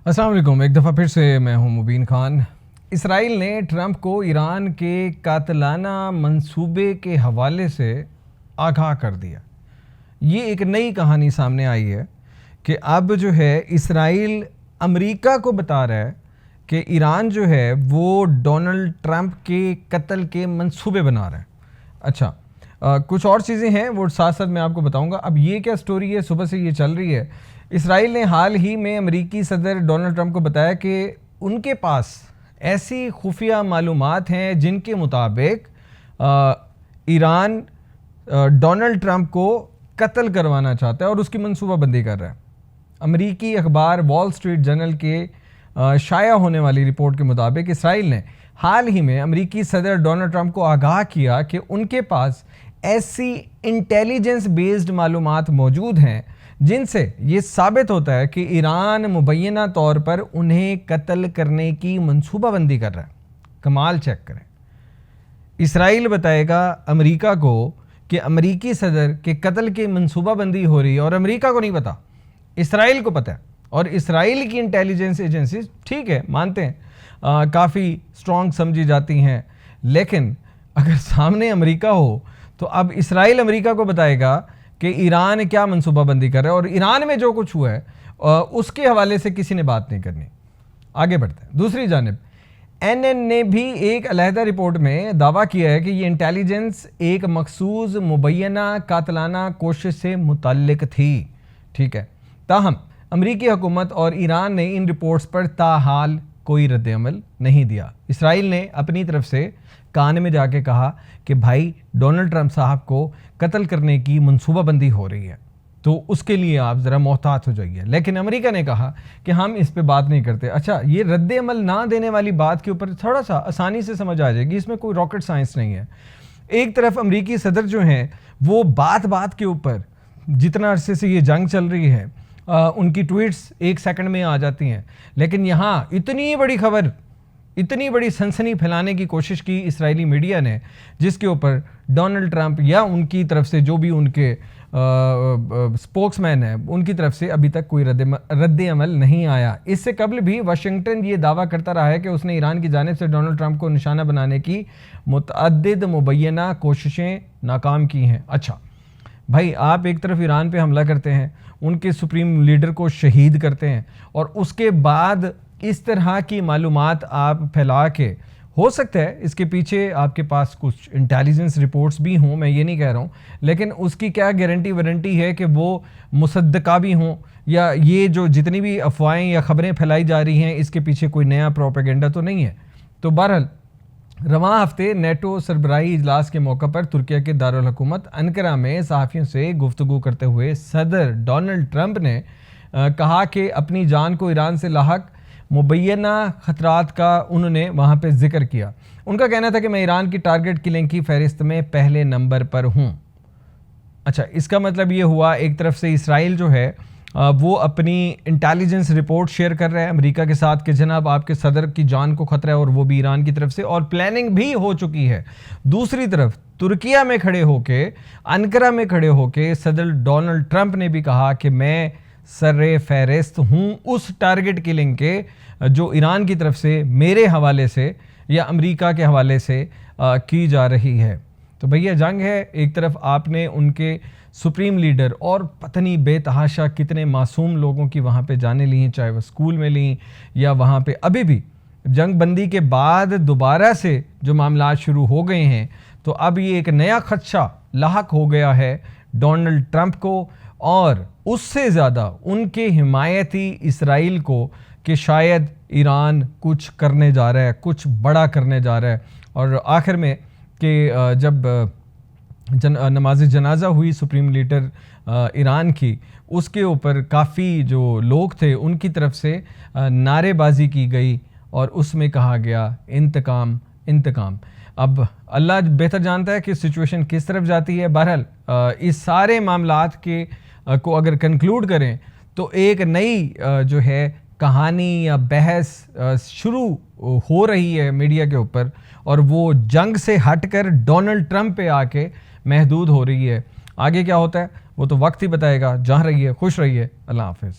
अस्सलाम वालेकुम। एक दफ़ा फिर से मैं हूं मुबीन खान। इसराइल ने ट्रंप को ईरान के कातलाना मंसूबे के हवाले से आगाह कर दिया। ये एक नई कहानी सामने आई है कि अब जो है इसराइल अमेरिका को बता रहा है कि ईरान जो है वो डोनाल्ड ट्रंप के कत्ल के मंसूबे बना रहा है। अच्छा, कुछ और चीज़ें हैं वो साथ साथ मैं आपको बताऊंगा। अब ये क्या स्टोरी है, सुबह से ये चल रही है। इसराइल ने हाल ही में अमेरिकी सदर डोनाल्ड ट्रंप को बताया कि उनके पास ऐसी खुफिया मालूमात हैं जिनके मुताबिक ईरान डोनाल्ड ट्रंप को कत्ल करवाना चाहता है और उसकी मनसूबाबंदी कर रहा है। अमेरिकी अखबार वॉल स्ट्रीट जर्नल के शाया होने वाली रिपोर्ट के मुताबिक इसराइल ने हाल ही में अमेरिकी सदर डोनाल्ड ट्रंप को आगाह किया कि उनके पास ऐसी इंटेलिजेंस बेस्ड मालूमात मौजूद हैं जिनसे ये साबित होता है कि ईरान मुबैना तौर पर उन्हें कत्ल करने की मनसूबाबंदी कर रहा है। कमाल चेक करें। इसराइल बताएगा अमेरिका को कि अमेरिकी सदर के कत्ल की मनसूबाबंदी हो रही है और अमेरिका को नहीं पता, इसराइल को पता है। और इसराइल की इंटेलिजेंस एजेंसीज, ठीक है, मानते हैं, काफ़ी स्ट्रॉन्ग समझी जाती हैं, लेकिन अगर सामने अमेरिका हो तो अब इसराइल अमेरिका को बताएगा कि ईरान क्या मनसूबाबंदी कर रहा है और ईरान में जो कुछ हुआ है उसके हवाले से किसी ने बात नहीं करनी। आगे बढ़ते हैं। दूसरी जानिब एनएन ने भी एक अलहदा रिपोर्ट में दावा किया है कि ये इंटेलिजेंस एक मखसूस मुबैना कातलाना कोशिश से मुतल्लिक थी। ठीक है, ताहम अमरीकी हुकूमत और ईरान ने इन रिपोर्ट्स पर ताहाल कोई रद्द-ए-अमल नहीं दिया। इसराइल ने अपनी तरफ से कान में जाके कहा कि भाई डोनाल्ड ट्रंप साहब को कत्ल करने की मनसूबाबंदी हो रही है, तो उसके लिए आप ज़रा मोहतात हो जाइए। लेकिन अमेरिका ने कहा कि हम इस पे बात नहीं करते। अच्छा, ये रद्द-ए-अमल ना देने वाली बात के ऊपर थोड़ा सा आसानी से समझ आ जाएगी, इसमें कोई रॉकेट साइंस नहीं है। एक तरफ अमेरिकी सदर जो हैं वो बात बात के ऊपर, जितना अरसे से ये जंग चल रही है, उनकी ट्वीट्स एक सेकंड में आ जाती हैं, लेकिन यहाँ इतनी बड़ी खबर, इतनी बड़ी सनसनी फैलाने की कोशिश की इसराइली मीडिया ने, जिसके ऊपर डोनाल्ड ट्रंप या उनकी तरफ से जो भी उनके स्पोक्समैन है उनकी तरफ से अभी तक कोई रद्द-ए-अमल नहीं आया। इससे कबल भी वाशिंगटन ये दावा करता रहा है कि उसने ईरान की जानिब से डोनाल्ड ट्रंप को निशाना बनाने की मुतअद्दिद मुबैना कोशिशें नाकाम की हैं। अच्छा भाई, आप एक तरफ ईरान पे हमला करते हैं, उनके सुप्रीम लीडर को शहीद करते हैं और उसके बाद इस तरह की मालूमात आप फैला के, हो सकता है इसके पीछे आपके पास कुछ इंटेलिजेंस रिपोर्ट्स भी हों, मैं ये नहीं कह रहा हूँ, लेकिन उसकी क्या गारंटी वारंटी है कि वो मुसद्दका भी हों, या ये जो जितनी भी अफवाहें या ख़बरें फैलाई जा रही हैं इसके पीछे कोई नया प्रोपेगेंडा तो नहीं है। तो बहरहाल रवां हफ्ते नेटो सरबराही इजलास के मौका पर तुर्किया के दारुल हुकूमत अनकरा में सहाफ़ियों से गुफ्तगू करते हुए सदर डोनाल्ड ट्रंप ने कहा कि अपनी जान को ईरान से लाहक मुबैना ख़तरात का उन्होंने वहाँ पे जिक्र किया। उनका कहना था कि मैं ईरान की टारगेट किलिंग की फहरिस्त में पहले नंबर पर हूँ। अच्छा, इसका मतलब ये हुआ एक तरफ से इसराइल जो है वो अपनी इंटेलिजेंस रिपोर्ट शेयर कर रहा है अमेरिका के साथ कि जनाब आपके सदर की जान को ख़तरा है, और वो भी ईरान की तरफ से, और प्लानिंग भी हो चुकी है। दूसरी तरफ तुर्किया में खड़े होके, अनकरा में खड़े होके सदर डोनाल्ड ट्रंप ने भी कहा कि मैं सर फहरिस्त हूँ उस टारगेट किलिंग के जो ईरान की तरफ से मेरे हवाले से या अमेरिका के हवाले से की जा रही है। तो भैया जंग है, एक तरफ आपने उनके सुप्रीम लीडर और पत्नी बेतहाशा कितने मासूम लोगों की वहाँ पे जाने ली हैं, चाहे वह स्कूल में ली या वहाँ पे अभी भी जंग बंदी के बाद दोबारा से जो मामला शुरू हो गए हैं, तो अब ये एक नया खदशा लाहक हो गया है डोनाल्ड ट्रंप को और उससे ज़्यादा उनके हिमायती इसराइल को कि शायद ईरान कुछ करने जा रहा है, कुछ बड़ा करने जा रहा है। और आखिर में कि जब नमाज जनाजा हुई सुप्रीम लीडर ईरान की, उसके ऊपर काफ़ी जो लोग थे उनकी तरफ से नारेबाजी की गई और उसमें कहा गया इंतकाम इंतकाम। अब अल्लाह बेहतर जानता है कि सिचुएशन किस तरफ जाती है। बहरहाल इस सारे मामलात के को अगर कंक्लूड करें तो एक नई जो है कहानी या बहस शुरू हो रही है मीडिया के ऊपर, और वो जंग से हटकर डोनाल्ड ट्रंप पे आके महदूद हो रही है। आगे क्या होता है वो तो वक्त ही बताएगा। जहाँ रहिए खुश रहिए। अल्लाह हाफिज़।